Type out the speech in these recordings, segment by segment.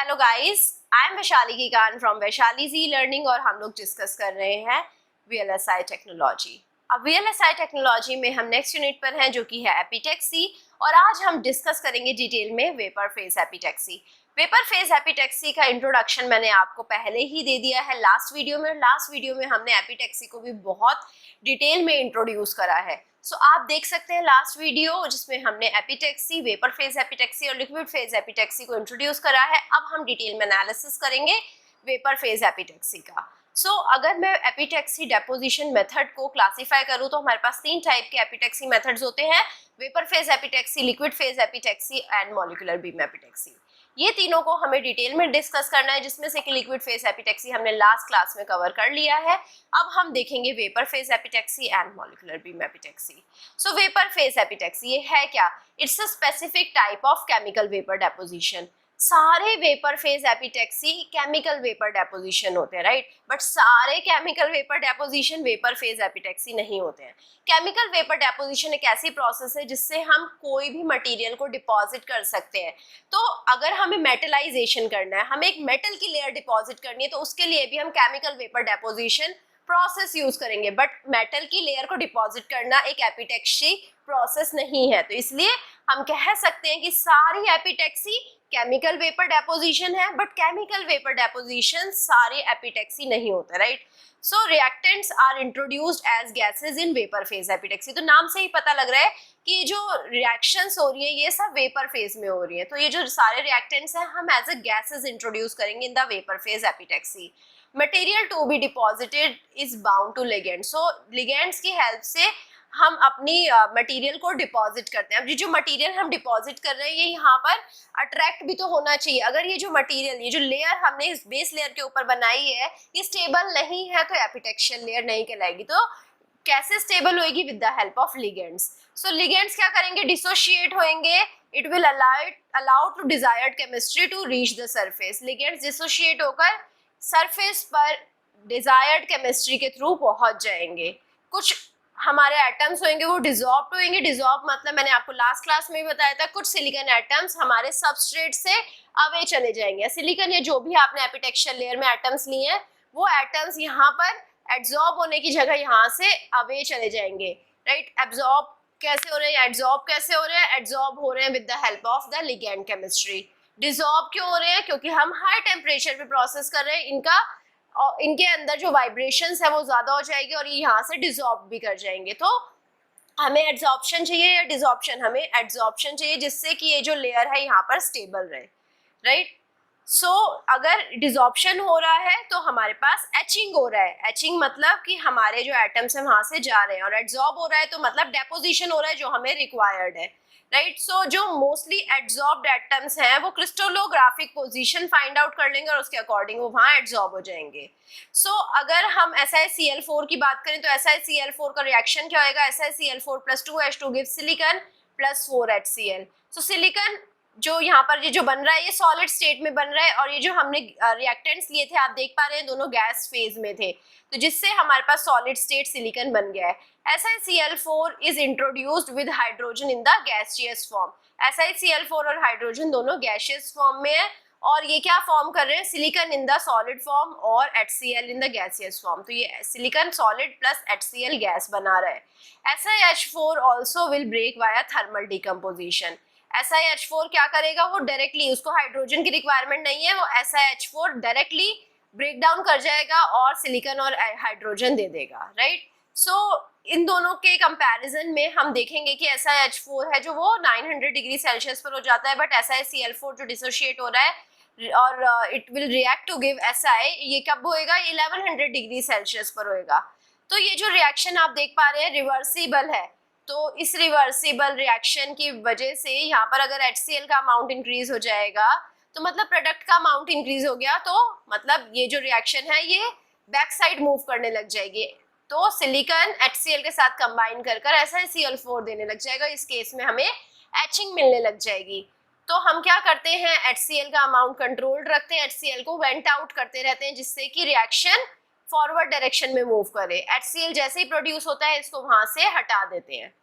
Hello guys, I am Vaishali Kikan from Vaishali ji learning और हम लोग डिस्कस कर रहे हैं वीएलएसआई टेक्नोलॉजी। अब वीएलएसआई टेक्नोलॉजी में हम नेक्स्ट यूनिट पर हैं जो कि है एपिटैक्सी और आज हम डिस्कस करेंगे डिटेल में vapour phase epitaxy. Vapour phase epitaxy का इंट्रोडक्शन मैंने आपको पहले ही दे दिया है लास्ट वीडियो में। लास्ट वीडियो में हमने एपिटैक्सी को भी बहुत डिटेल में इंट्रोड्यूस करा है। सो आप देख सकते हैं लास्ट वीडियो जिसमें हमने एपिटैक्सी, वेपर फेज एपिटैक्सी और लिक्विड फेज एपिटैक्सी को इंट्रोड्यूस करा है। अब हम डिटेल में एनालिसिस करेंगे वेपर फेज एपिटैक्सी का। अगर मैं एपिटैक्सी डेपोजिशन मेथड को क्लासिफाई करूं तो हमारे पास तीन टाइप के एपिटैक्सी मेथड्स होते हैं: vapour phase epitaxy, liquid phase epitaxy and molecular beam epitaxy. ये तीनों को हमें डिटेल में डिस्कस करना है, जिसमें से कि लिक्विड फेज एपिटैक्सी हमने लास्ट क्लास में कवर कर लिया है। अब हम देखेंगे vapour phase epitaxy and molecular beam epitaxy. Vapour phase epitaxy ये है क्या? It's a specific type of chemical vapour deposition. सारे vapour phase epitaxy chemical vapour deposition होते हैं, राइट, बट सारे chemical vapour deposition vapour phase epitaxy नहीं होते हैं। केमिकल वेपर डेपोजिशन एक ऐसी प्रोसेस है जिससे हम कोई भी मटेरियल को डिपॉजिट कर सकते हैं। तो अगर हमें मेटलाइजेशन करना है, हमें एक मेटल की लेयर डिपॉजिट करनी है, तो उसके लिए भी हम chemical vapour deposition process use करेंगे, बट मेटल की लेयर को डिपॉजिट करना एक एपिटैक्सी प्रोसेस नहीं है। तो इसलिए हम कह सकते हैं कि सारी एपिटैक्सी केमिकल वेपर डेपोजिशन है, बट केमिकल वेपर डेपोजिशन सारे एपिटैक्सी नहीं होते, right. Reactants are introduced as gases in vapour phase epitaxy. तो नाम से ही पता लग रहा है कि ये जो रिएक्शंस हो रही है ये सब वेपर फेज में हो रही है। तो ये जो सारे रिएक्टेंट्स हैं हम एज अ गैसेस इंट्रोड्यूस करेंगे in the vapour phase epitaxy. Material to be deposited is bound to ligand. Ligands की हेल्प से हम अपनी मटेरियल को डिपॉजिट करते हैं। अब ये जो मटेरियल हम डिपॉजिट कर रहे हैं ये यहाँ पर अट्रैक्ट भी तो होना चाहिए। अगर ये जो मटेरियल, ये जो लेयर हमने इस बेस लेयर के ऊपर बनाई है ये स्टेबल नहीं है तो एपिटैक्सियल लेयर नहीं कहलाएगी। तो कैसे स्टेबल होएगी? With the help of ligands. Ligands क्या करेंगे? डिसोशिएट होंगे। It will allow to desired chemistry to reach the surface. Ligands dissociate होकर सरफेस पर डिजायर्ड केमिस्ट्री के थ्रू पहुंच जाएंगे। कुछ हमारे एटम्स होंगे वो डिसॉल्व होंगे। डिसॉल्व मतलब मैंने आपको लास्ट क्लास में भी बताया था, कुछ सिलिकॉन एटम्स हमारे सबस्ट्रेट से अवे चले जाएंगे। सिलिकॉन या जो भी आपने एपिटैक्सियल लेयर में एटम्स लिए हैं वो एटम्स यहाँ पर एब्जॉर्ब होने की जगह यहाँ से अवे चले जाएंगे, राइट। एब्जॉर्ब कैसे हो रहे हैं? एब्जॉर्ब कैसे हो रहे हैं? एब्जॉर्ब हो रहे हैं with the help of the ligand chemistry. Dissolve क्यों हो रहे हैं? क्योंकि हम हाई टेम्परेचर पे प्रोसेस कर रहे हैं, इनके अंदर जो वाइब्रेशंस है वो ज्यादा हो जाएगी और ये यहाँ से डिसॉल्व भी कर जाएंगे। तो हमें एड्सॉर्प्शन चाहिए या डिसॉर्प्शन? हमें एड्सॉर्प्शन चाहिए, जिससे कि ये जो लेयर है यहाँ पर स्टेबल रहे, राइट। अगर डिसॉर्प्शन हो रहा है तो हमारे पास एचिंग हो रहा है। एचिंग मतलब कि हमारे जो एटम्स हैं वहां से जा रहे हैं, और एड्सॉर्ब हो रहा है तो मतलब डेपोजिशन हो रहा है जो हमें रिक्वायर्ड है, राइट। जो मोस्टली एड्सॉर्ब्ड एटम्स हैं वो क्रिस्टलोग्राफिक पोजीशन फाइंड आउट कर लेंगे और उसके अकॉर्डिंग वो वहां एड्सॉर्ब हो जाएंगे। अगर हम SiCl4 की बात करें तो SiCl4 का रिएक्शन क्या होगा? SiCl4 + 2H2 give silicon + 4HCl। Silicon जो यहाँ पर ये जो बन रहा है ये सॉलिड स्टेट में बन रहा है, और ये जो हमने रिएक्टेंट्स लिए थे आप देख पा रहे हैं दोनों गैस फेज में थे, तो जिससे हमारे पास सॉलिड स्टेट सिलिकॉन बन गया है। SiCl4 is introduced with hydrogen in the gaseous form. SiCl4 और हाइड्रोजन दोनों गैसियस फॉर्म में है, और ये क्या फॉर्म कर रहे हैं? Silicon in the solid form और HCl in the gaseous form. तो ये silicon solid plus HCl gas बना रहा है। SiH4 also will break via thermal decomposition. SiH4 क्या करेगा? वो डायरेक्टली, उसको हाइड्रोजन की रिक्वायरमेंट नहीं है, वो SiH4 डायरेक्टली ब्रेक डाउन कर जाएगा और सिलिकॉन और हाइड्रोजन दे देगा, राइट। इन दोनों के कंपैरिजन में हम देखेंगे कि SiH4 है जो वो 900 डिग्री सेल्सियस पर हो जाता है, बट SiCl4 जो डिसोशिएट हो रहा है और it will react to give Si, ये कब होएगा? 1100 डिग्री सेल्सियस पर होएगा। तो ये जो रिएक्शन आप देख पा रहे हैं रिवर्सिबल है। तो इस रिवर्सिबल रिएक्शन की वजह से यहाँ पर अगर HCl का अमाउंट इंक्रीज हो जाएगा तो मतलब प्रोडक्ट का अमाउंट इंक्रीज हो गया, तो मतलब ये जो रिएक्शन है ये बैक साइड मूव करने लग जाएगी। तो सिलिकॉन HCl के साथ कंबाइन कर SiCl4 देने लग जाएगा। इस केस में हमें एचिंग मिलने लग जाएगी। तो हम क्या करते हैं? HCl का अमाउंट कंट्रोल्ड रखते हैं, HCl को वेंट आउट करते रहते हैं, जिससे कि रिएक्शन फॉरवर्ड डायरेक्शन में मूव करे। HCl जैसे ही प्रोड्यूस होता है इसको वहां से हटा देते हैं।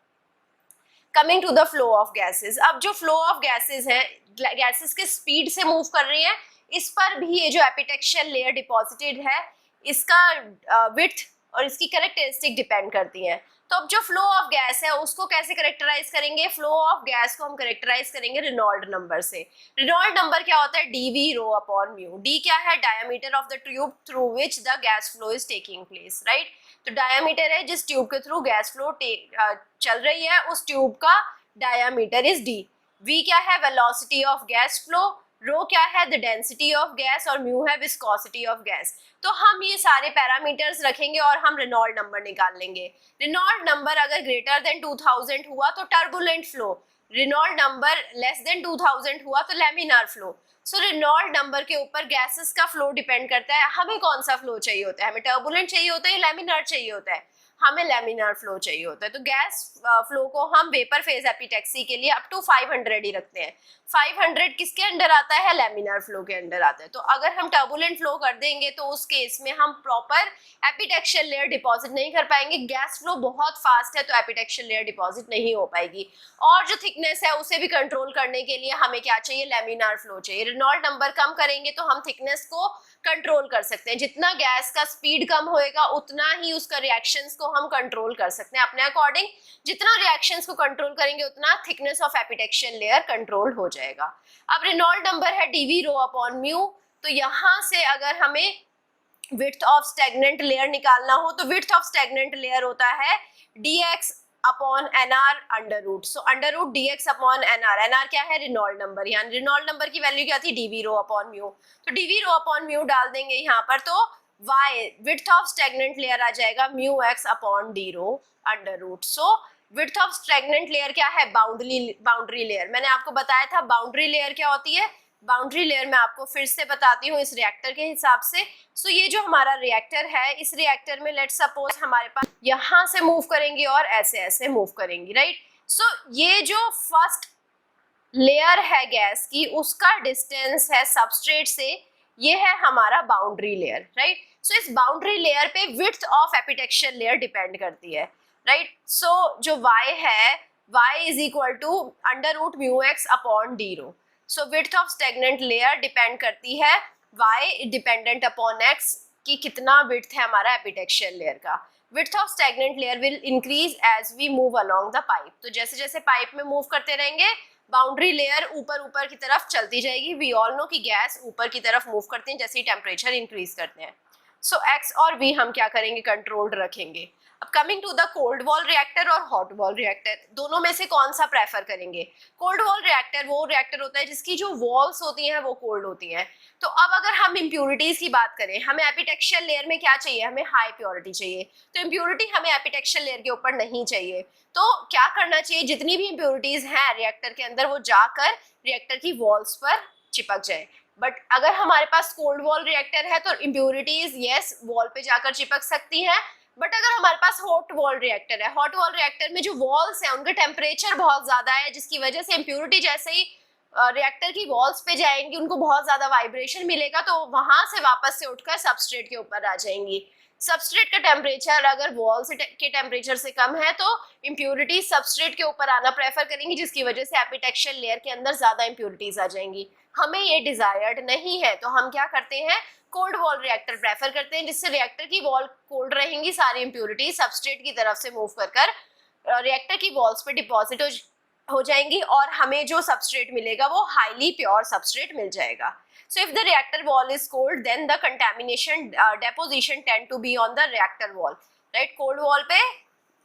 Coming to the flow of gases. अब जो फ्लो ऑफ गैसेस है, गैसेस के स्पीड से मूव कर रही है इस पर भी ये जो एपिटेक्शियल लेयर डिपॉजिटेड है इसका विड्थ और इसकी कैरेक्टरिस्टिक डिपेंड करती हैं। तो अब जो फ्लो ऑफ गैस है उसको कैसे कैरेक्टराइज करेंगे? फ्लो ऑफ गैस को हम कैरेक्टराइज करेंगे रेनॉल्ड नंबर से। रेनॉल्ड नंबर क्या होता है? DV rho upon mu. D क्या है? Diameter of the tube through which the gas flow is taking place, right. तो डायमीटर है जिस ट्यूब के थ्रू गैस फ्लो चल रही है, उस ट्यूब का डायमीटर इज डी। वी क्या है? Velocity of gas flow. Rho क्या है? The density of gas. और म्यू है विस्कोसिटी ऑफ गैस। तो हम ये सारे पैरामीटर्स रखेंगे और हम रेनॉल्ड नंबर निकाल लेंगे। रेनॉल्ड नंबर अगर ग्रेटर देन 2000 हुआ तो turbulent flow, Reynold number less than 2000 हुआ तो laminar flow. So Reynold number के ऊपर गैसेस का फ्लो डिपेंड करता है हमें कौन सा फ्लो चाहिए होता है, हमें टर्बुलेंट चाहिए होता है या लैमिनार चाहिए होता है? हमें लैमिनार फ्लो चाहिए होता है। तो गैस फ्लो को हम वेपर फेज एपिटैक्सी के लिए अप टू 500 ही रखते हैं। 500 किसके अंडर आता है? लैमिनार फ्लो के अंडर आता है। तो अगर हम टर्बुलेंट फ्लो कर देंगे तो उस केस में हम प्रॉपर एपिटैक्शियल लेयर डिपॉजिट नहीं कर पाएंगे। गैस फ्लो बहुत फास्ट है तो एपिटैक्शियल लेयर डिपॉजिट नहीं हो पाएगी। और जो थिकनेस है उसे भी कंट्रोल करने के लिए हमें क्या चाहिए? लैमिनार फ्लो चाहिए। रेनॉल्ड नंबर कम करेंगे तो हम थिकनेस को कंट्रोल कर सकते हैं। जितना गैस का स्पीड कम होएगा उतना ही उसका रिएक्शंस को हम कंट्रोल कर सकते हैं अपने अकॉर्डिंग। जितना रिएक्शंस को कंट्रोल करेंगे उतना thickness of epitaxial layer control हो जाएगा। अब रेनॉल्ड नंबर है डीवी रो अपॉन म्यू। तो यहाँ से अगर हमें विड्थ ऑफ स्टैग्नेंट लेयर निकालना हो तो विड्थ ऑफ स्टैग्नेंट लेयर होता है dx upon nr under root. So under root dx upon nr। nr क्या है? Reynold number. यहाँ रेनॉल्ड नंबर की वैल्यू क्या थी? dv rho upon mu. तो dv रो अपॉन म्यू डाल देंगे यहाँ पर तो y width of stagnant layer आ जाएगा mu x upon d rho under root. So width of stagnant layer क्या है? Boundary layer. मैंने आपको बताया था बाउंड्री लेयर क्या होती है। बाउंड्री लेयर मैं आपको फिर से बताती हूँ इस रिएक्टर के हिसाब से। सो ये जो हमारा रिएक्टर है, इस रिएक्टर में लेट सपोज हमारे पास यहाँ से मूव करेंगी और ऐसे ऐसे मूव करेंगी, राइट। सो ये जो फर्स्ट लेयर है गैस की उसका डिस्टेंस है सबस्ट्रेट से, ये है हमारा बाउंड्री लेयर, राइट। सो इस बाउंड्री लेयर पे width of epitaxial layer depend करती है, राइट। सो जो y है, y is equal to under root mu x upon D rho. So width of stagnant layer depend करती है y dependent upon x कि कितना width है हमारा एपिटैक्शियल लेयर का। Width of stagnant layer will increase as we move along the pipe. तो जैसे जैसे पाइप में मूव करते रहेंगे बाउंड्री लेयर ऊपर ऊपर की तरफ चलती जाएगी। वी ऑल नो कि गैस ऊपर की तरफ मूव करते हैं जैसे ही टेम्परेचर इंक्रीज करते हैं। सो x और v हम क्या करेंगे? कंट्रोल्ड रखेंगे। अब coming to the cold wall reactor और हॉट वॉल रिएक्टर, दोनों में से कौन सा प्रेफर करेंगे? कोल्ड वॉल रिएक्टर वो रिएक्टर होता है जिसकी जो वॉल्स होती हैं वो कोल्ड होती हैं। तो अब अगर हम इम्प्यूरिटीज की बात करें, हमें एपिटैक्शियल लेयर में क्या चाहिए? हमें हाई प्योरिटी चाहिए। तो इम्प्यूरिटी हमें एपिटैक्शियल लेयर के ऊपर नहीं चाहिए। तो क्या करना चाहिए? जितनी भी इम्प्यूरिटीज हैं रिएक्टर के अंदर वो जाकर रिएक्टर की वॉल्स पर चिपक जाए। बट अगर हमारे पास कोल्ड वॉल रिएक्टर है तो इम्प्यूरिटीज यस वॉल पे जाकर चिपक सकती हैं। बट अगर हमारे पास हॉट वॉल रिएक्टर है, हॉट वॉल रिएक्टर में जो वॉल्स हैं उनका टेम्परेचर बहुत ज्यादा है जिसकी वजह से इम्प्यूरिटी जैसे ही रिएक्टर की वॉल्स पे जाएंगी उनको बहुत ज्यादा वाइब्रेशन मिलेगा तो वहां से वापस से उठकर सबस्ट्रेट के ऊपर आ जाएंगी। सबस्ट्रेट का टेम्परेचर अगर वॉल से के टेम्परेचर से कम है तो इम्प्यूरिटी सबस्ट्रेट के ऊपर आना प्रेफर करेंगी जिसकी वजह से एपिटैक्शियल लेयर के अंदर ज्यादा इम्प्यूरिटीज आ जाएंगी। हमें ये डिजायर्ड नहीं है तो हम क्या करते हैं? कोल्ड वॉल रिएक्टर प्रेफर करते हैं जिससे रिएक्टर की वॉल कोल्ड रहेंगी, सारी इम्प्यूरिटी सबस्ट्रेट की तरफ से मूव कर रिएक्टर की वॉल्स पे डिपॉजिट हो जाएंगी और हमें जो सबस्ट्रेट मिलेगा वो हाईली प्योर सबस्ट्रेट मिल जाएगा। So if the reactor wall is cold, then the contamination deposition tend to be on the reactor wall, right? Cold wall पे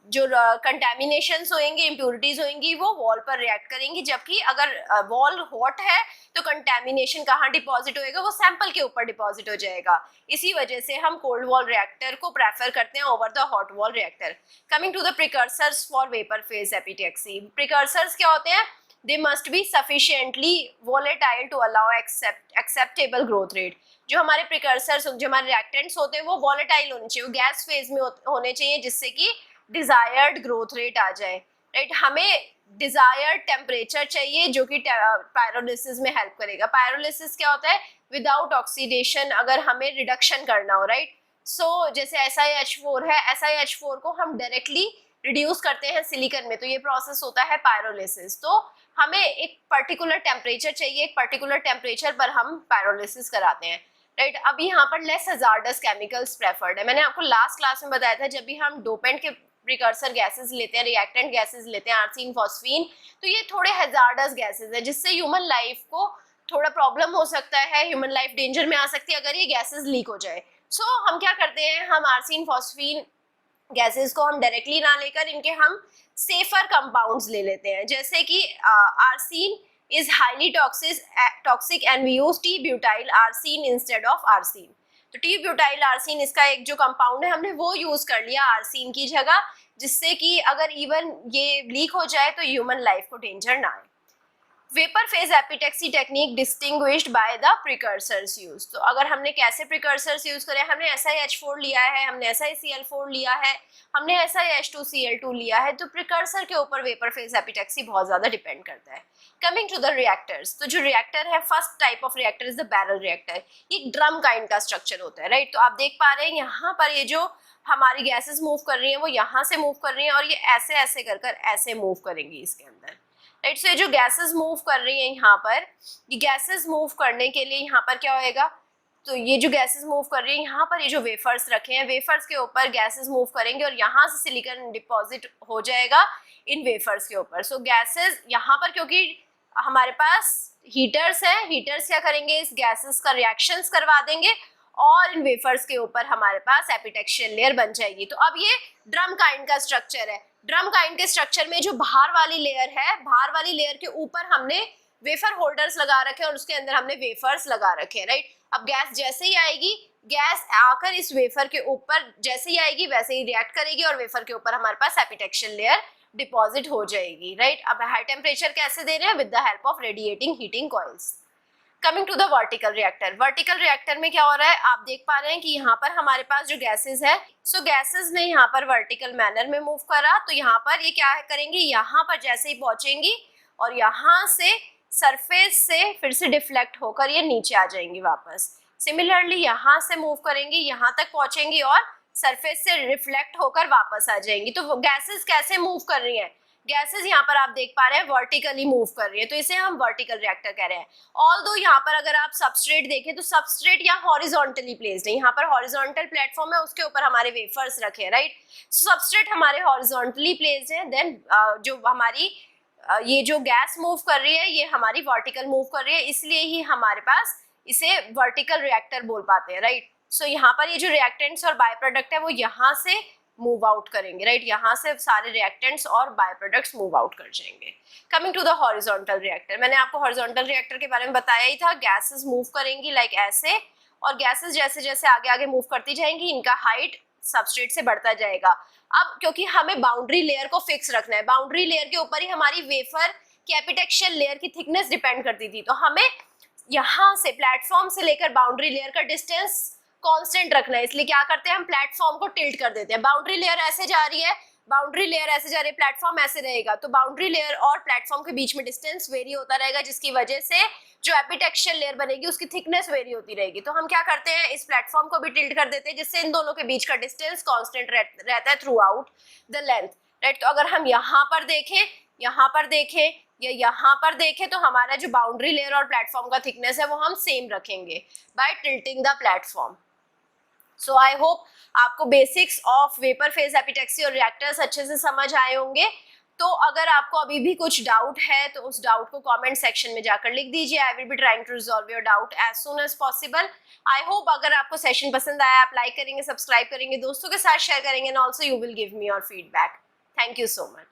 जो कंटेमिनेशंस होंगे, इम्प्यूरिटीज होंगी वो वॉल पर रिएक्ट करेंगी, जबकि अगर वॉल हॉट है तो कंटेमिनेशन कहाँ डिपॉजिट होएगा? वो सैंपल के ऊपर डिपॉजिट हो जाएगा। इसी वजह से हम कोल्ड वॉल रिएक्टर को प्रेफर करते हैं over the hot wall reactor. Coming to the precursors for vapour phase epitaxy. Precursors क्या होते हैं? They must be sufficiently volatile to allow acceptable growth rate। जो हमारे प्रिकर्सर्स, जो हमारे रिएक्टेंट्स होते हैं वो वॉलेटाइल होने चाहिए, वो गैस फेज में होने चाहिए जिससे कि डिजायर्ड ग्रोथ रेट आ जाए, राइट। हमें डिजायर्ड टेम्परेचर चाहिए जो कि पायरोलिसिस में हेल्प करेगा। पायरोलिसिस क्या होता है? विदाउट ऑक्सीडेशन अगर हमें रिडक्शन करना हो, राइट। सो जैसे SiH4 है, SiH4 को हम डायरेक्टली रिड्यूस करते हैं सिलिकॉन में, तो ये प्रोसेस होता है पायरोलिसिस। तो हमें एक पर्टिकुलर टेम्परेचर चाहिए, एक पर्टिकुलर टेम्परेचर पर हम पायरोलिसिस कराते हैं, राइट। अब यहाँ पर लेस हजार्डस केमिकल्स प्रेफर्ड है। मैंने आपको लास्ट क्लास में बताया था जब भी हम डोपेंट के प्रिकर्सर गैसेस लेते हैं, रिएक्टेंट गैसेस लेते हैं, आर्सिन, फॉस्फीन, तो ये थोड़े हजार्डस गैसेस है जिससे ह्यूमन लाइफ को थोड़ा प्रॉब्लम हो सकता है, ह्यूमन लाइफ डेंजर में आ सकती है अगर ये गैसेस लीक हो जाए। सो हम क्या करते हैं, हम आर्सिन, फॉस्फीन गैसेस को हम डायरेक्टली ना लेकर इनके हम सेफर कंपाउंड्स ले लेते हैं, जैसे कि arsine is highly toxic and we use T-butyl arsine instead of arsine। तो T-butyl arsine इसका एक जो कंपाउंड है हमने वो यूज कर लिया आर्सिन की जगह, जिससे कि अगर इवन ये लीक हो जाए तो ह्यूमन लाइफ को डेंजर ना आए। Vapour phase epitaxy technique distinguished by the precursors use. तो अगर हमने कैसे प्रिकर्सर्स यूज करे, हमने SiH4 लिया है, हमने SiCl4 लिया है, हमने SiH2Cl2 लिया है, तो प्रिकर्सर के ऊपर वेपर फेज एपिटेक्सी बहुत ज्यादा डिपेंड करता है। कमिंग टू द रिएक्टर्स, तो जो रिएक्टर है, first type of reactor is the barrel reactor. ये ड्रम काइंड का स्ट्रक्चर होता है, राइट। तो आप देख पा रहे हैं यहाँ पर ये जो हमारी गैसेस मूव कर रही हैं वो यहाँ से मूव कर रही हैं और ये ऐसे ऐसे कर ऐसे मूव करेंगी इसके अंदर, राइट। सो ये जो गैसेस मूव कर रही हैं यहाँ पर, ये गैसेस मूव करने के लिए यहाँ पर क्या होएगा, तो ये जो गैसेस मूव कर रही है यहाँ पर, ये जो वेफर्स रखे हैं, वेफर्स के ऊपर गैसेस मूव करेंगे और यहाँ से सिलिकॉन डिपॉजिट हो जाएगा इन वेफर्स के ऊपर। सो गैसेस यहाँ पर, क्योंकि हमारे पास हीटर्स हैं, हीटर्स क्या करेंगे, इस गैसेस का रिएक्शंस करवा देंगे और इन वेफर्स के ऊपर हमारे पास एपिटेक्शियल लेयर बन जाएगी। तो अब ये ड्रम काइंड का स्ट्रक्चर है। ड्रम काइंड के स्ट्रक्चर में जो बाहर वाली लेयर है, बाहर वाली लेयर के ऊपर हमने वेफर होल्डर्स लगा रखे हैं और उसके अंदर हमने वेफर्स लगा रखे हैं, राइट। अब गैस जैसे ही आएगी, गैस आकर इस वेफर के ऊपर जैसे ही आएगी वैसे ही रिएक्ट करेगी और वेफर के ऊपर हमारे पास एपिटेक्शियल लेयर डिपॉजिट हो जाएगी, राइट। अब हाई टेम्परेचर कैसे दे रहे हैं, with the help of radiating heating coils. Coming to the vertical reactor, vertical reactor में क्या हो रहा है, आप देख पा रहे हैं कि यहाँ पर हमारे पास जो गैसेस है, सो गैसेस ने यहाँ पर वर्टिकल मैनर में मूव करा, तो यहाँ पर ये क्या करेंगे, यहाँ पर जैसे ही पहुंचेंगी और यहाँ से सरफेस से फिर से डिफ्लेक्ट होकर ये नीचे आ जाएंगी वापस। सिमिलरली यहाँ से मूव करेंगी, यहाँ तक पहुंचेंगी और सरफेस से रिफ्लेक्ट होकर वापस आ जाएंगी। तो गैसेस कैसे मूव कर रही हैं, गैसेस यहाँ पर आप देख पा रहे हैं वर्टिकली मूव कर रही है, तो इसे हम वर्टिकल रिएक्टर कह रहे हैं। ऑल्दो यहाँ पर अगर आप सबस्ट्रेट देखें तो सबस्ट्रेट यहाँ हॉरिजॉन्टली प्लेस्ड है, यहाँ पर हॉरिजॉन्टल प्लेटफॉर्म है, उसके ऊपर हमारे वेफर्स रखे हैं, राइट। सबस्ट्रेट हमारे हॉरिजॉन्टली प्लेस्ड है, देन जो हमारी ये जो गैस मूव कर रही है ये हमारी वर्टिकल मूव कर रही है, इसलिए ही हमारे पास इसे वर्टिकल रिएक्टर बोल पाते हैं, राइट। सो यहाँ पर ये जो रिएक्टेंट्स और बाय प्रोडक्ट है वो यहाँ से मूव आउट करेंगे, राइट। यहाँ से सारे रिएक्टेंट्स और बाय प्रोडक्ट्स मूव आउट कर जाएंगे। Coming to the horizontal reactor, मैंने आपको हॉरिजॉन्टल रिएक्टर के बारे में बताया ही था। गैसेस मूव करेंगी लाइक ऐसे, और गैसेस जैसे जैसे आगे आगे मूव करती जाएंगी इनका हाइट सबस्ट्रेट से बढ़ता जाएगा। अब क्योंकि हमें बाउंड्री लेयर को फिक्स रखना है, बाउंड्री लेयर के ऊपर ही हमारी वेफर की एपिटेक्शियल लेयर की थिकनेस डिपेंड करती थी, तो हमें यहाँ से प्लेटफॉर्म से लेकर बाउंड्री लेयर का डिस्टेंस कांस्टेंट रखना है। इसलिए क्या करते हैं, हम प्लेटफॉर्म को टिल्ट कर देते हैं। बाउंड्री लेयर ऐसे जा रही है, बाउंड्री लेयर ऐसे जा रही है, प्लेटफॉर्म ऐसे रहेगा, तो बाउंड्री लेयर और प्लेटफॉर्म के बीच में डिस्टेंस वेरी होता रहेगा, जिसकी वजह से जो एपिटेक्शियल लेयर बनेगी उसकी थिकनेस वेरी होती रहेगी। तो हम क्या करते हैं, इस प्लेटफॉर्म को भी टिल्ट कर देते हैं, जिससे इन दोनों के बीच का डिस्टेंस कांस्टेंट रहता है through out the length, right. तो अगर हम यहाँ पर देखें, यहाँ पर देखें या यहाँ पर देखें, तो हमारा जो बाउंड्री लेयर और प्लेटफॉर्म का थिकनेस है वो हम सेम रखेंगे by tilting the platform. So I hope आपको बेसिक्स ऑफ वेपर फेज एपिटेक्सी और रिएक्टर्स अच्छे से समझ आए होंगे। तो अगर आपको अभी भी कुछ डाउट है तो उस डाउट को कमेंट सेक्शन में जाकर लिख दीजिए। I will be trying to resolve your doubt as soon as possible. I hope अगर आपको सेशन पसंद आया आप लाइक करेंगे, सब्सक्राइब करेंगे, दोस्तों के साथ शेयर करेंगे and also you will give me your feedback. Thank you so much.